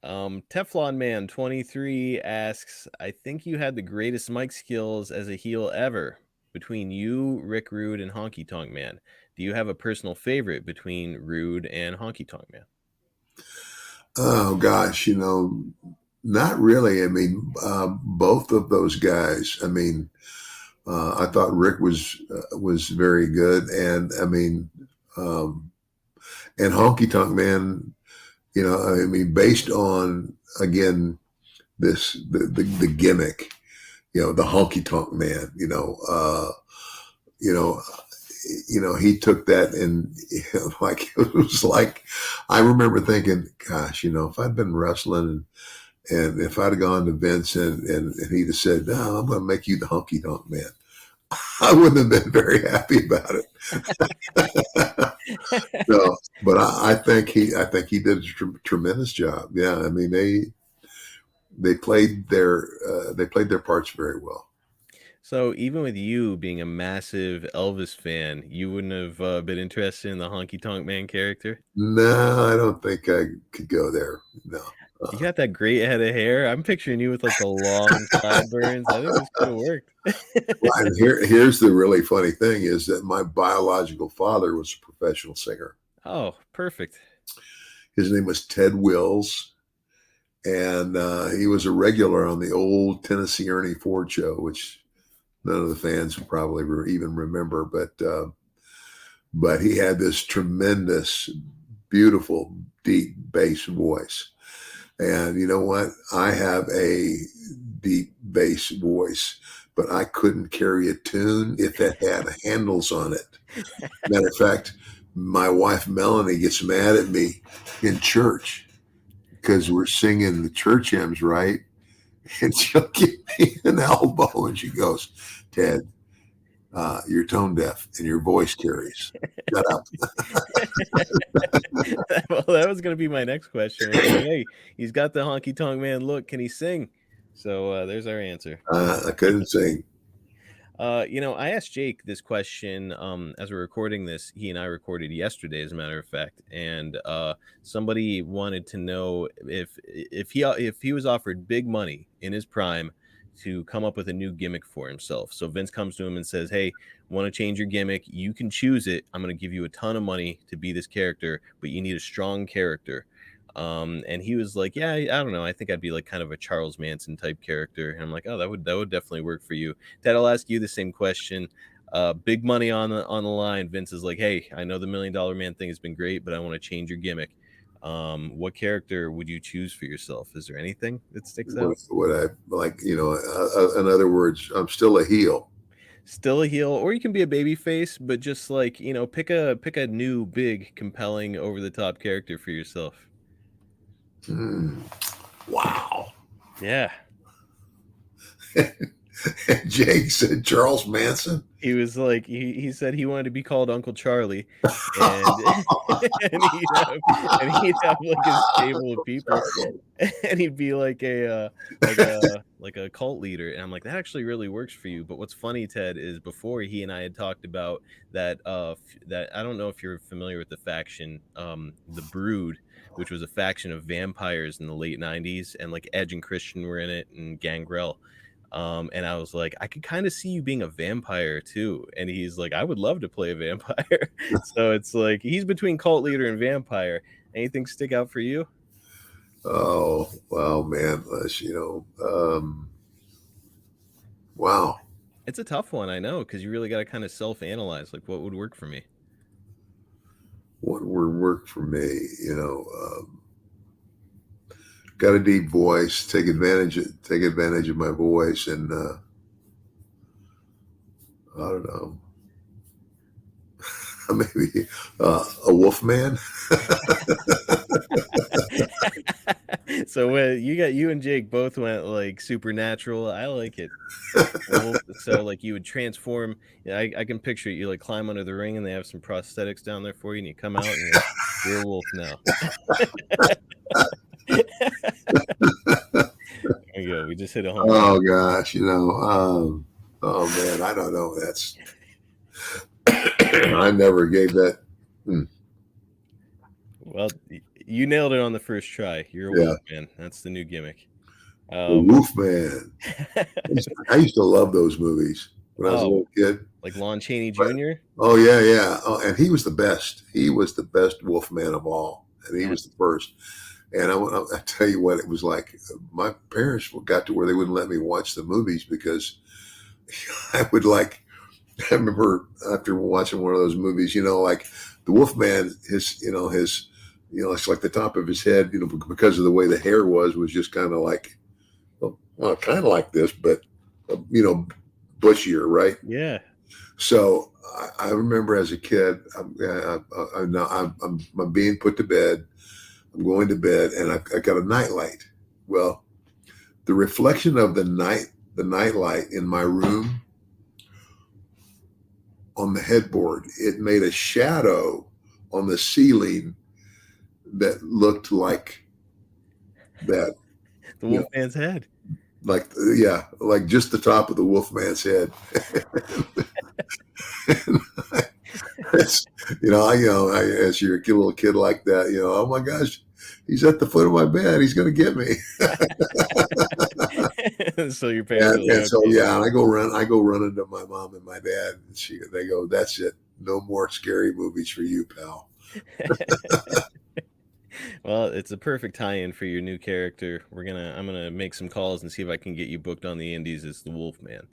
Teflon Man 23 asks, I think you had the greatest mic skills as a heel ever. Between you, Rick Rude, and Honky Tonk Man, do you have a personal favorite between Rude and Honky Tonk Man? Oh gosh, not really. I mean, both of those guys. I mean, I thought Rick was very good, and I mean, um, and Honky Tonk Man. I mean, based on again the gimmick. The Honky Tonk Man. You know, he took that and like it was like I remember thinking, gosh, if I'd been wrestling and if I'd have gone to Vince and he'd have said, no, I'm going to make you the Honky Tonk Man, I wouldn't have been very happy about it. No, but I think he did a tremendous job. Yeah, I mean they played their parts very well. So even with you being a massive Elvis fan, you wouldn't have been interested in the Honky Tonk Man character? No, I don't think I could go there. No. You got that great head of hair. I'm picturing you with like the long sideburns. I think this could have worked. Well, and here's the really funny thing is that my biological father was a professional singer. Oh, perfect. His name was Ted Wills, and he was a regular on the old Tennessee Ernie Ford show, which none of the fans would probably even remember. But he had this tremendous, beautiful, deep bass voice. And you know what? I have a deep bass voice, but I couldn't carry a tune if it had handles on it. Matter of fact, my wife Melanie gets mad at me in church because we're singing the church hymns, right? And she'll give me an elbow and she goes, Ted, you're tone deaf and your voice carries. Shut up. Well, that was going to be my next question. Like, hey, he's got the Honky Tonk Man look. Can he sing? So there's our answer. I couldn't sing. I asked Jake this question as we're recording this. He and I recorded yesterday, as a matter of fact, and somebody wanted to know if he was offered big money in his prime to come up with a new gimmick for himself. So Vince comes to him and says, "Hey, want to change your gimmick? You can choose it. I'm going to give you a ton of money to be this character, but you need a strong character." And he was like, "Yeah, I don't know. I think I'd be like kind of a Charles Manson type character." And I'm like, "Oh, that would definitely work for you." Ted, I'll ask you the same question. Big money on the line. Vince is like, "Hey, I know the $1 Million Man thing has been great, but I want to change your gimmick. What character would you choose for yourself? Is there anything that sticks out?" What I like, in other words, I'm still a heel. Still a heel, or you can be a baby face, but just like pick a new, big, compelling, over the top character for yourself. Wow. Yeah. Jake said Charles Manson. He was like, he said he wanted to be called Uncle Charlie, and and he'd have like his stable of people, and he'd be like a cult leader. And I'm like, that actually really works for you. But what's funny, Ted, is before he and I had talked about that that I don't know if you're familiar with the faction, the Brood, which was a faction of vampires in the late '90s, and like Edge and Christian were in it, and Gangrel. And I was like, I could kind of see you being a vampire too. And he's like, I would love to play a vampire. So it's like he's between cult leader and vampire. Anything stick out for you? Oh, wow, man. Wow. It's a tough one, I know, because you really got to kind of self-analyze, like what would work for me. What would work for me? Got a deep voice. Take advantage of my voice, and I don't know. Maybe a Wolfman. So you and Jake both went like supernatural. I like it. So like you would transform. Yeah, I can picture it. You like climb under the ring and they have some prosthetics down there for you, and you come out and you're a wolf now. There you go. We just hit a home run. Oh gosh, oh man, I don't know. That's I never gave that. Well, You nailed it on the first try. You're a Yeah, Wolfman. That's the new gimmick. the Um, Wolfman. I used to love those movies when I was a oh, little kid. like Lon Chaney But Jr. oh yeah, yeah. Oh, and he was the best. He was the best Wolfman of all, and he Yeah. was the first. And I tell you what, it was like my parents got to where they wouldn't let me watch the movies because I would like. I remember after watching one of those movies, like the Wolfman, it's like the top of his head, because of the way the hair was just kind of like, well, kind of like this, but bushier, right? Yeah. So I remember as a kid, I'm being put to bed. I'm going to bed, and I got a nightlight. Well, the reflection of the nightlight in my room on the headboard, it made a shadow on the ceiling that looked like that, The you know, Wolfman's head. like yeah, like just the top of the Wolfman's head. It's, as you're a little kid like that, oh my gosh, he's at the foot of my bed. He's going to get me. So your parents are And like, so okay. yeah, I go running to my mom and my dad, and they go, "That's it. No more scary movies for you, pal." Well, it's a perfect tie-in for your new character. I'm gonna make some calls and see if I can get you booked on the indies as the Wolfman.